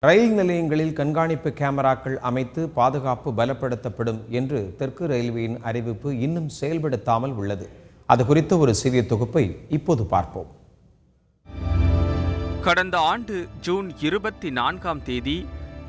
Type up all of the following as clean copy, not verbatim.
ரயில் நிலையங்களில் கண்காணிப்பு கேமராக்கள் அமைத்து பாதுகாப்பு பலப்படுத்தப்படும் என்று தெற்கு ரயில்வேயின் அறிவிப்பு இன்னும் செயல்படுத்தாமல் உள்ளது. அது குறித்த ஒரு சிறிய தொகுப்பை இப்போது பார்ப்போம். கடந்த ஆண்டு ஜூன் 24ஆம் தேதி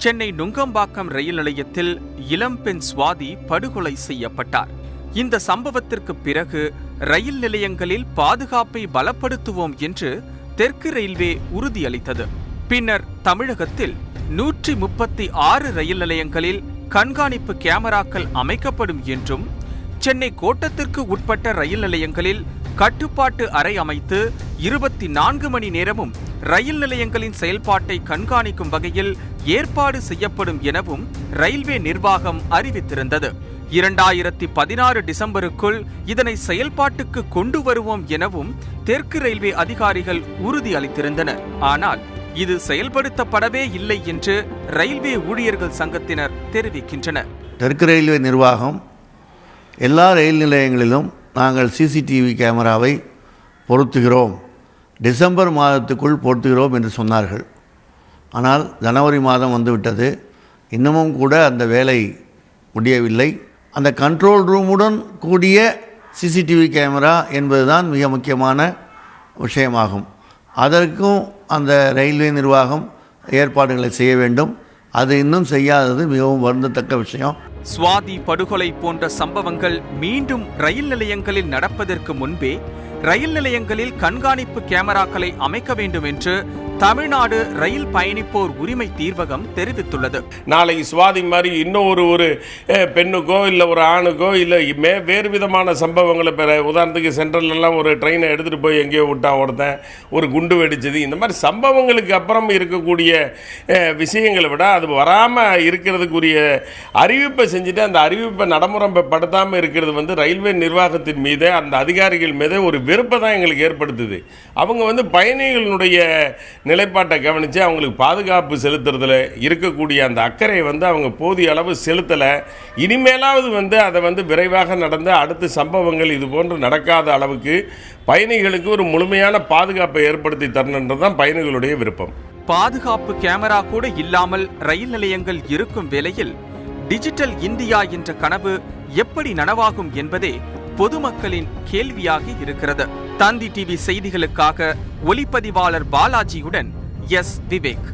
சென்னை நுங்கம்பாக்கம் ரயில் நிலையத்தில் இளம்பெண் சுவாதி படுகொலை செய்யப்பட்டார். இந்த சம்பவத்திற்கு பிறகு ரயில் நிலையங்களில் பாதுகாப்பை பலப்படுத்துவோம் என்று தெற்கு ரயில்வே உறுதியளித்தது. பின்னர் தமிழகத்தில் 136 ரயில் நிலையங்களில் கண்காணிப்பு கேமராக்கள் அமைக்கப்படும் என்றும், சென்னை கோட்டத்திற்கு உட்பட்ட ரயில் நிலையங்களில் கட்டுப்பாட்டு அறை அமைத்து 24 மணி நேரமும் ரயில் நிலையங்களின் செயல்பாட்டை கண்காணிக்கும் வகையில் ஏற்பாடு செய்யப்படும் எனவும் ரயில்வே நிர்வாகம் அறிவித்திருந்தது. 2016 டிசம்பருக்குள் இதனை செயல்பாட்டுக்கு கொண்டு வருவோம் எனவும் தெற்கு ரயில்வே அதிகாரிகள் உறுதியளித்திருந்தனர். ஆனால் இது செயல்படுத்தப்படவே இல்லை என்று ரயில்வே ஊழியர்கள் சங்கத்தினர் தெரிவிக்கின்றனர். தெற்கு ரயில்வே நிர்வாகம் எல்லா ரயில் நிலையங்களிலும் நாங்கள் சிசிடிவி கேமராவை பொருத்துகிறோம், டிசம்பர் மாதத்துக்குள் பொருத்துகிறோம் என்று சொன்னார்கள். ஆனால் ஜனவரி மாதம் வந்துவிட்டது, இன்னமும் கூட அந்த வேலை முடியவில்லை. அந்த கண்ட்ரோல் ரூமுடன் கூடிய சிசிடிவி கேமரா என்பதுதான் மிக முக்கியமான விஷயமாகும். அதற்கும் அந்த ரயில்வே நிர்வாகம் ஏற்பாடுகளை செய்ய வேண்டும். அது இன்னும் செய்யாதது மிகவும் வருந்தத்தக்க விஷயம். சுவாதி படுகொலை போன்ற சம்பவங்கள் மீண்டும் ரயில் நிலையங்களில் நடப்பதற்கு முன்பே ரயில் நிலையங்களில் கண்காணிப்பு கேமராக்களை அமைக்க வேண்டும் என்று தமிழ்நாடு ரயில் பயணிப்போர் உரிமை தீர்வகம் தெரிவித்துள்ளது. நாளைக்கு சுவாதி மாதிரி இன்னும் ஒரு பெண்ணுக்கோ இல்லை ஒரு ஆணுக்கோ இல்லை வேறு விதமான சம்பவங்களை பெற, உதாரணத்துக்கு சென்ட்ரல்லாம் ஒரு ட்ரெயினை எடுத்துகிட்டு போய் எங்கேயோ விட்டான் ஒருத்தன், ஒரு குண்டு வெடிச்சது, இந்த மாதிரி சம்பவங்களுக்கு அப்புறம் இருக்கக்கூடிய விஷயங்களை விட அது வராமல் இருக்கிறதுக்குரிய அறிவிப்பை செஞ்சுட்டு அந்த அறிவிப்பை நடைமுறைப்படுத்தாமல் இருக்கிறது ரயில்வே நிர்வாகத்தின் மீது, அந்த அதிகாரிகள் மீது ஒரு வெறுப்பை தான் எங்களுக்கு ஏற்படுத்துது. அவங்க பயணிகளுடைய நிலைப்பாட்டை கவனித்து அவங்களுக்கு பாதுகாப்பு செலுத்துறதுல இருக்கக்கூடிய அந்த அக்கறையை அவங்க போதிய அளவு செலுத்தலை. இனிமேலாவது அதை விரைவாக நடந்து அடுத்த சம்பவங்கள் இது போன்று நடக்காத அளவுக்கு பயணிகளுக்கு ஒரு முழுமையான பாதுகாப்பை ஏற்படுத்தி தரணுன்றது தான் பயணிகளுடைய விருப்பம். பாதுகாப்பு கேமரா கூட இல்லாமல் ரயில் நிலையங்கள் இருக்கும் வேளையில் டிஜிட்டல் இந்தியா என்ற கனவு எப்படி நனவாகும் என்பதே பொதுமக்களின் கேள்வியாகி இருக்கிறது. தந்தி டிவி செய்திகளுக்காக ஒளிப்பதிவாளர் பாலாஜியுடன் எஸ். விவேக்.